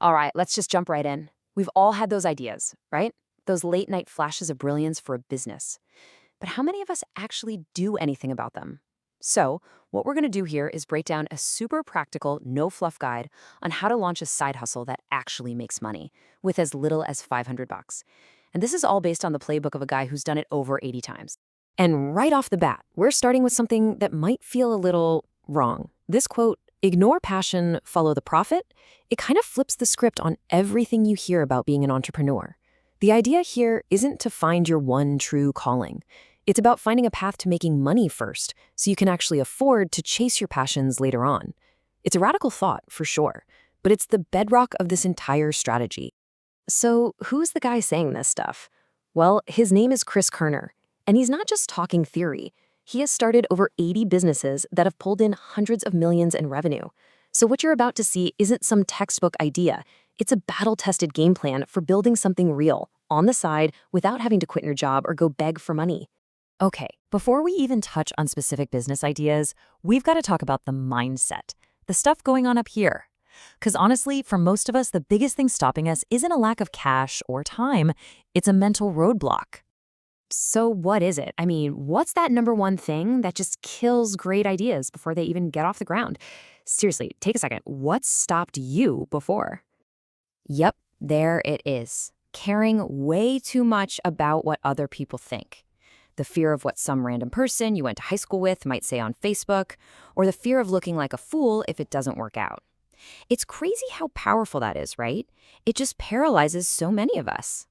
All right, let's just jump right in. We've all had those ideas, right? Those late night flashes of brilliance for a business. But how many of us actually do anything about them? So, what we're going to do here is break down a super practical, no fluff guide on how to launch a side hustle that actually makes money with as little as 500 bucks. And this is all based on the playbook of a guy who's done it over 80 times. And right off the bat, we're starting with something that might feel a little wrong. This quote, "Ignore passion, follow the profit," it kind of flips the script on everything you hear about being an entrepreneur. The idea here isn't to find your one true calling. It's about finding a path to making money first, so you can actually afford to chase your passions later on. It's a radical thought, for sure, but it's the bedrock of this entire strategy. So, who's the guy saying this stuff? Well, his name is Chris Kerner, and he's not just talking theory. He has started over 80 businesses that have pulled in hundreds of millions in revenue. So what you're about to see isn't some textbook idea. It's a battle-tested game plan for building something real, on the side, without having to quit your job or go beg for money. Okay, before we even touch on specific business ideas, we've got to talk about the mindset, the stuff going on up here. Because honestly, for most of us, the biggest thing stopping us isn't a lack of cash or time, it's a mental roadblock. So what is it? I mean, what's that number one thing that just kills great ideas before they even get off the ground? Seriously, take a second. What stopped you before? Yep, there it is. Caring way too much about what other people think. The fear of what some random person you went to high school with might say on Facebook, or the fear of looking like a fool if it doesn't work out. It's crazy how powerful that is, right? It just paralyzes so many of us.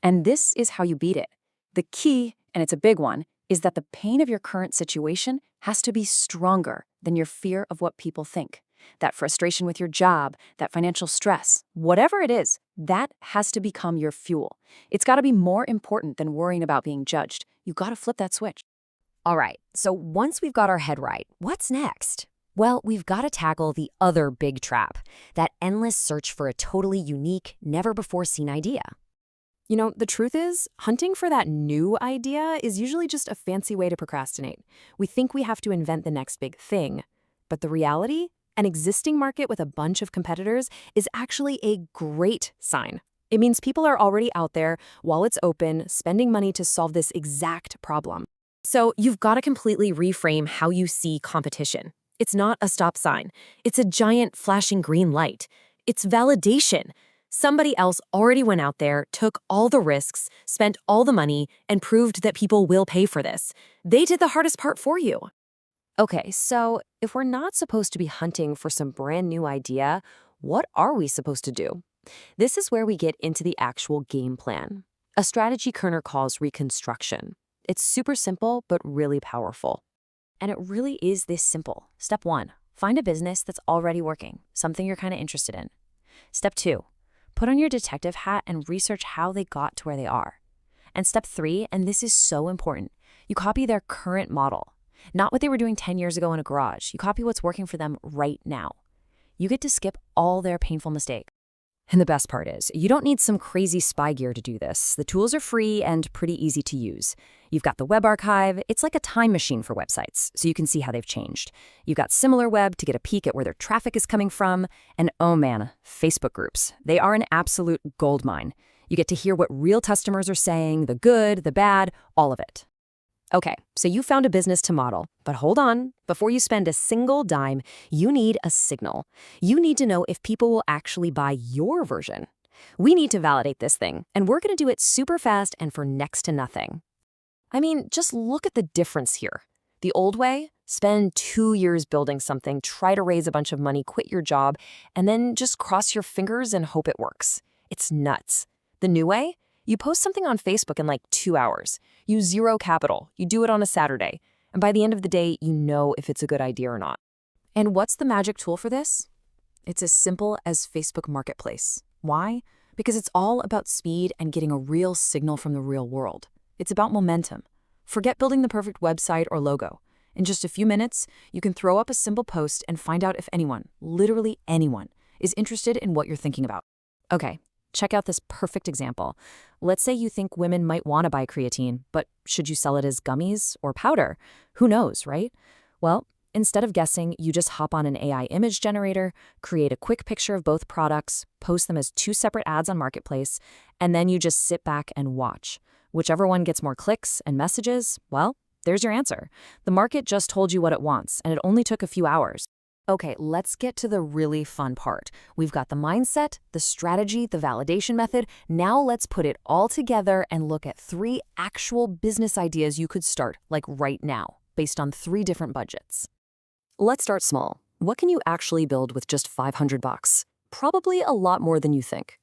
And this is how you beat it. The key, and it's a big one, is that the pain of your current situation has to be stronger than your fear of what people think. That frustration with your job, that financial stress, whatever it is, that has to become your fuel. It's got to be more important than worrying about being judged. You got to flip that switch. All right, so once we've got our head right, what's next? Well, we've got to tackle the other big trap, that endless search for a totally unique, never-before-seen idea. You know, the truth is, hunting for that new idea is usually just a fancy way to procrastinate. We think we have to invent the next big thing. But the reality, an existing market with a bunch of competitors is actually a great sign. It means people are already out there, while it's open, spending money to solve this exact problem. So you've got to completely reframe how you see competition. It's not a stop sign. It's a giant flashing green light. It's validation. Somebody else already went out there, took all the risks, spent all the money, and proved that people will pay for this. They did the hardest part for you. Okay, so if we're not supposed to be hunting for some brand new idea, what are we supposed to do? This is where we get into the actual game plan. A strategy Kerner calls reconstruction. It's super simple, but really powerful. And it really is this simple. Step 1, find a business that's already working, something you're kind of interested in. Step 2, put on your detective hat and research how they got to where they are. And step 3, and this is so important, you copy their current model. Not what they were doing 10 years ago in a garage. You copy what's working for them right now. You get to skip all their painful mistakes. And the best part is, you don't need some crazy spy gear to do this. The tools are free and pretty easy to use. You've got the web archive. It's like a time machine for websites, so you can see how they've changed. You've got SimilarWeb to get a peek at where their traffic is coming from. And oh man, Facebook groups. They are an absolute goldmine. You get to hear what real customers are saying, the good, the bad, all of it. Okay, so you found a business to model, but hold on. Before you spend a single dime, you need a signal. You need to know if people will actually buy your version. We need to validate this thing, and we're going to do it super fast and for next to nothing. I mean, just look at the difference here. The old way, spend 2 years building something, try to raise a bunch of money, quit your job, and then just cross your fingers and hope it works. It's nuts. The new way? You post something on Facebook in like 2 hours. Use zero capital. You do it on a Saturday. And by the end of the day, you know if it's a good idea or not. And what's the magic tool for this? It's as simple as Facebook Marketplace. Why? Because it's all about speed and getting a real signal from the real world. It's about momentum. Forget building the perfect website or logo. In just a few minutes, you can throw up a simple post and find out if anyone, literally anyone, is interested in what you're thinking about. Okay. Check out this perfect example. Let's say you think women might want to buy creatine, but should you sell it as gummies or powder? Who knows, right? Well, instead of guessing, you just hop on an AI image generator, create a quick picture of both products, post them as 2 separate ads on Marketplace, and then you just sit back and watch. Whichever one gets more clicks and messages, well, there's your answer. The market just told you what it wants, and it only took a few hours. Okay, let's get to the really fun part. We've got the mindset, the strategy, the validation method. Now let's put it all together and look at 3 actual business ideas you could start, like right now, based on 3 different budgets. Let's start small. What can you actually build with just $500? Probably a lot more than you think.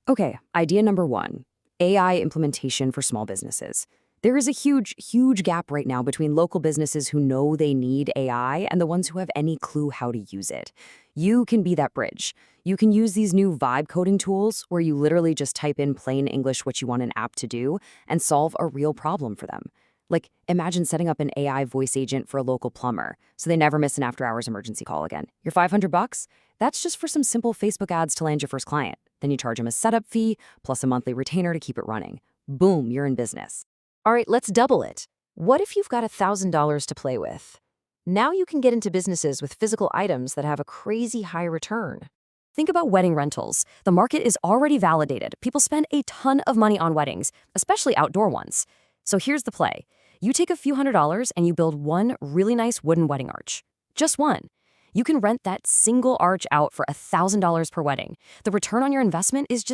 Okay, idea number 1, AI implementation for small businesses. There is a huge gap right now between local businesses who know they need AI and the ones who have any clue how to use it. You can be that bridge. You can use these new vibe coding tools where you literally just type in plain English what you want an app to do and solve a real problem for them. Like, imagine setting up an AI voice agent for a local plumber so they never miss an after-hours emergency call again. Your $500? That's just for some simple Facebook ads to land your first client. Then you charge them a setup fee plus a monthly retainer to keep it running. Boom, you're in business. All right, let's double it. What if you've got $1,000 to play with? Now you can get into businesses with physical items that have a crazy high return. Think about wedding rentals. The market is already validated. People spend a ton of money on weddings, especially outdoor ones. So here's the play. You take a few $100s and you build one really nice wooden wedding arch. Just one. You can rent that single arch out for $1,000 per wedding. The return on your investment is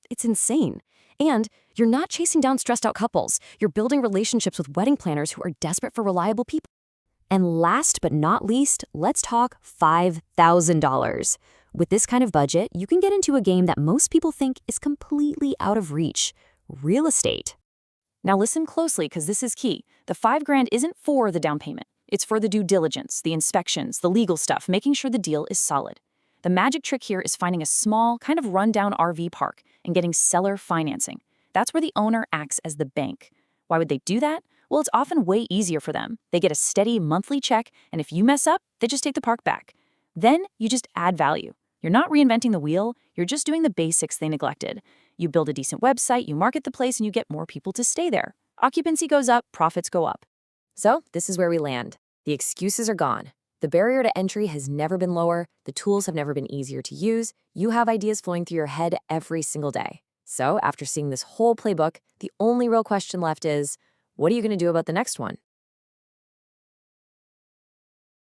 it's insane. And you're not chasing down stressed out couples. You're building relationships with wedding planners who are desperate for reliable people. And last but not least, let's talk $5,000. With this kind of budget, you can get into a game that most people think is completely out of reach: real estate. Now listen closely, because this is key. The $5,000 isn't for the down payment. It's for the due diligence, the inspections, the legal stuff, making sure the deal is solid. The magic trick here is finding a small, kind of rundown RV park and getting seller financing. That's where the owner acts as the bank. Why would they do that? Well, it's often way easier for them. They get a steady monthly check, and if you mess up, they just take the park back. Then you just add value. You're not reinventing the wheel, you're just doing the basics they neglected. You build a decent website, you market the place, and you get more people to stay there. Occupancy goes up, profits go up. So this is where we land. The excuses are gone. The barrier to entry has never been lower. The tools have never been easier to use. You have ideas flowing through your head every single day. So after seeing this whole playbook, the only real question left is, what are you going to do about the next one?